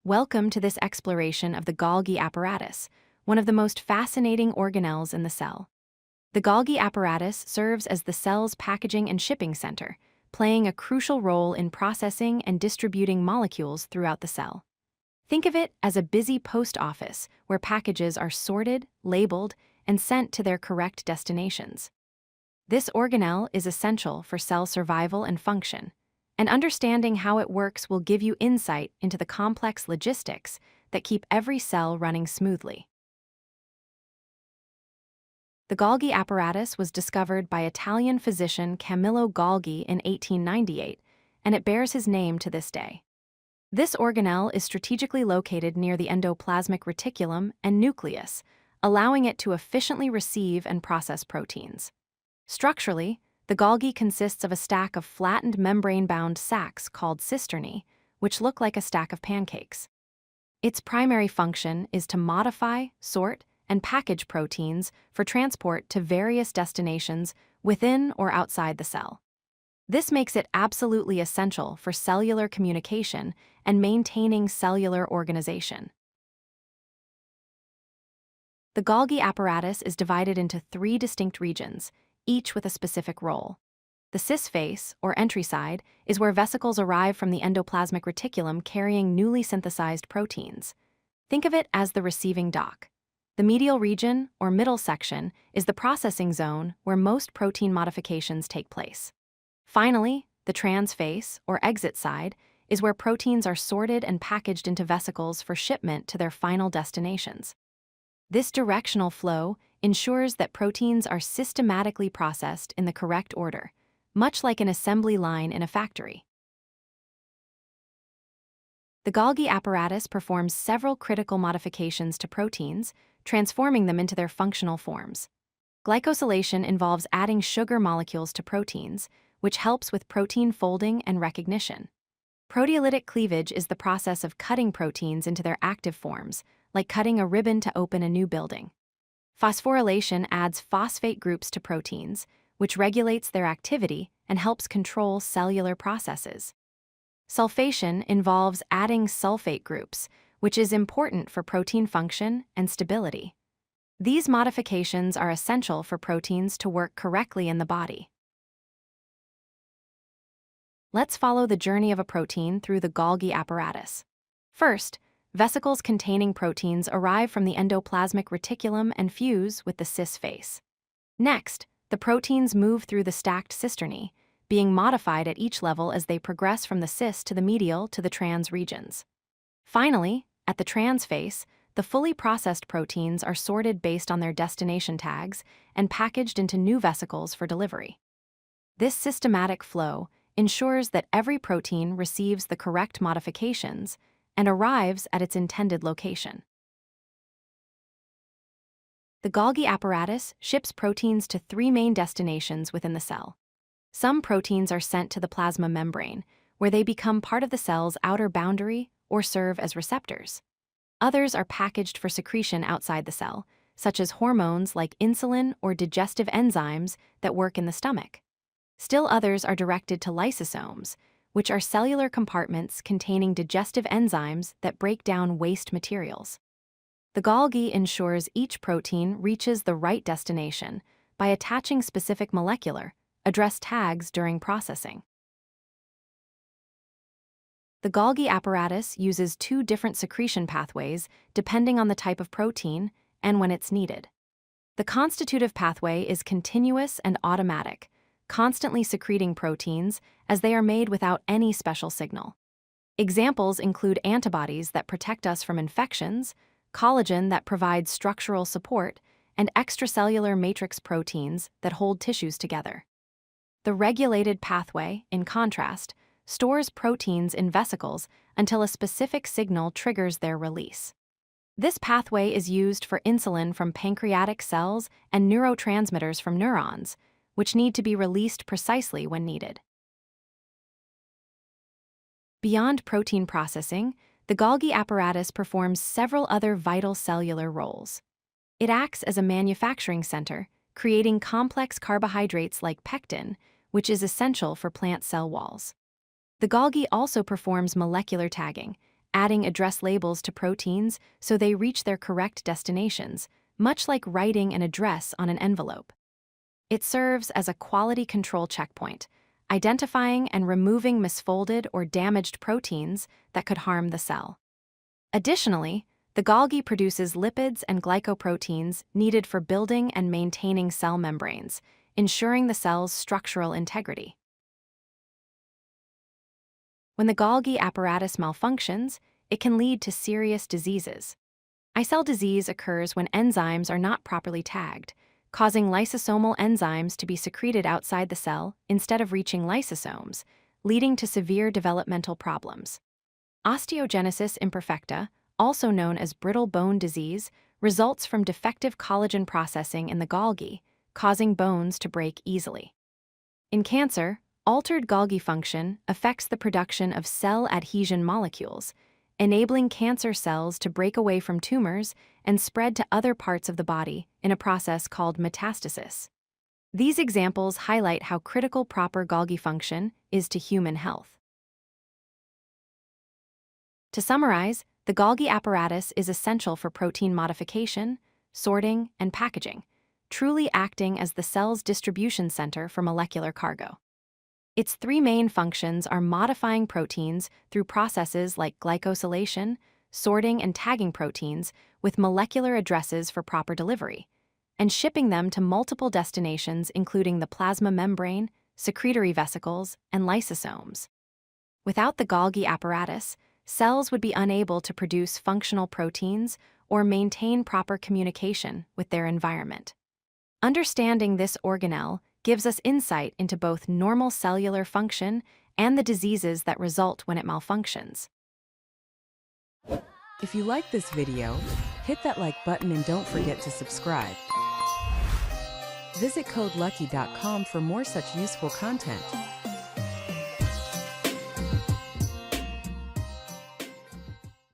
Welcome to this exploration of the Golgi apparatus, one of the most fascinating organelles in the cell. The Golgi apparatus serves as the cell's packaging and shipping center, playing a crucial role in processing and distributing molecules throughout the cell. Think of it as a busy post office where packages are sorted, labeled, and sent to their correct destinations. This organelle is essential for cell survival and function, and understanding how it works will give you insight into the complex logistics that keep every cell running smoothly. The Golgi apparatus was discovered by Italian physician Camillo Golgi in 1898, and it bears his name to this day. This organelle is strategically located near the endoplasmic reticulum and nucleus, allowing it to efficiently receive and process proteins. Structurally, the Golgi consists of a stack of flattened membrane-bound sacs called cisternae, which look like a stack of pancakes. Its primary function is to modify, sort, and package proteins for transport to various destinations within or outside the cell. This makes it absolutely essential for cellular communication and maintaining cellular organization. The Golgi apparatus is divided into 3 distinct regions, each with a specific role. The cis face, or entry side, is where vesicles arrive from the endoplasmic reticulum carrying newly synthesized proteins. Think of it as the receiving dock. The medial region, or middle section, is the processing zone where most protein modifications take place. Finally, the transface, or exit side, is where proteins are sorted and packaged into vesicles for shipment to their final destinations. This directional flow ensures that proteins are systematically processed in the correct order, much like an assembly line in a factory. The Golgi apparatus performs several critical modifications to proteins, transforming them into their functional forms. Glycosylation involves adding sugar molecules to proteins, which helps with protein folding and recognition. Proteolytic cleavage is the process of cutting proteins into their active forms, like cutting a ribbon to open a new building. Phosphorylation adds phosphate groups to proteins, which regulates their activity and helps control cellular processes. Sulfation involves adding sulfate groups, which is important for protein function and stability. These modifications are essential for proteins to work correctly in the body. Let's follow the journey of a protein through the Golgi apparatus. First, vesicles containing proteins arrive from the endoplasmic reticulum and fuse with the cis face. Next, the proteins move through the stacked cisternae, being modified at each level as they progress from the cis to the medial to the trans regions. Finally, at the transface, the fully processed proteins are sorted based on their destination tags and packaged into new vesicles for delivery. This systematic flow ensures that every protein receives the correct modifications and arrives at its intended location. The Golgi apparatus ships proteins to 3 main destinations within the cell. Some proteins are sent to the plasma membrane, where they become part of the cell's outer boundary or serve as receptors. Others are packaged for secretion outside the cell, such as hormones like insulin or digestive enzymes that work in the stomach. Still others are directed to lysosomes, which are cellular compartments containing digestive enzymes that break down waste materials. The Golgi ensures each protein reaches the right destination by attaching specific molecular, address tags during processing. The Golgi apparatus uses 2 different secretion pathways depending on the type of protein and when it's needed. The Constitutive pathway is continuous and automatic, constantly secreting proteins as they are made without any special signal. Examples include antibodies that protect us from infections, collagen that provides structural support, and extracellular matrix proteins that hold tissues together. The regulated pathway, in contrast, stores proteins in vesicles until a specific signal triggers their release. This pathway is used for insulin from pancreatic cells and neurotransmitters from neurons, which need to be released precisely when needed. Beyond protein processing, the Golgi apparatus performs several other vital cellular roles. It acts as a manufacturing center, creating complex carbohydrates like pectin, which is essential for plant cell walls. The Golgi also performs molecular tagging, adding address labels to proteins so they reach their correct destinations, much like writing an address on an envelope. It serves as a quality control checkpoint, identifying and removing misfolded or damaged proteins that could harm the cell. Additionally, the Golgi produces lipids and glycoproteins needed for building and maintaining cell membranes, ensuring the cell's structural integrity. When the Golgi apparatus malfunctions, it can lead to serious diseases. Cell disease occurs when enzymes are not properly tagged, causing lysosomal enzymes to be secreted outside the cell instead of reaching lysosomes, leading to severe developmental problems. Osteogenesis imperfecta, also known as brittle bone disease, results from defective collagen processing in the Golgi, causing bones to break easily. In cancer, altered Golgi function affects the production of cell adhesion molecules, enabling cancer cells to break away from tumors and spread to other parts of the body in a process called metastasis. These examples highlight how critical proper Golgi function is to human health. To summarize, the Golgi apparatus is essential for protein modification, sorting, and packaging, truly acting as the cell's distribution center for molecular cargo. Its three main functions are modifying proteins through processes like glycosylation, sorting and tagging proteins with molecular addresses for proper delivery, and shipping them to multiple destinations including the plasma membrane, secretory vesicles, and lysosomes. Without the Golgi apparatus, cells would be unable to produce functional proteins or maintain proper communication with their environment. Understanding this organelle gives us insight into both normal cellular function and the diseases that result when it malfunctions. If you like this video, hit that like button and don't forget to subscribe. Visit codelucky.com for more such useful content.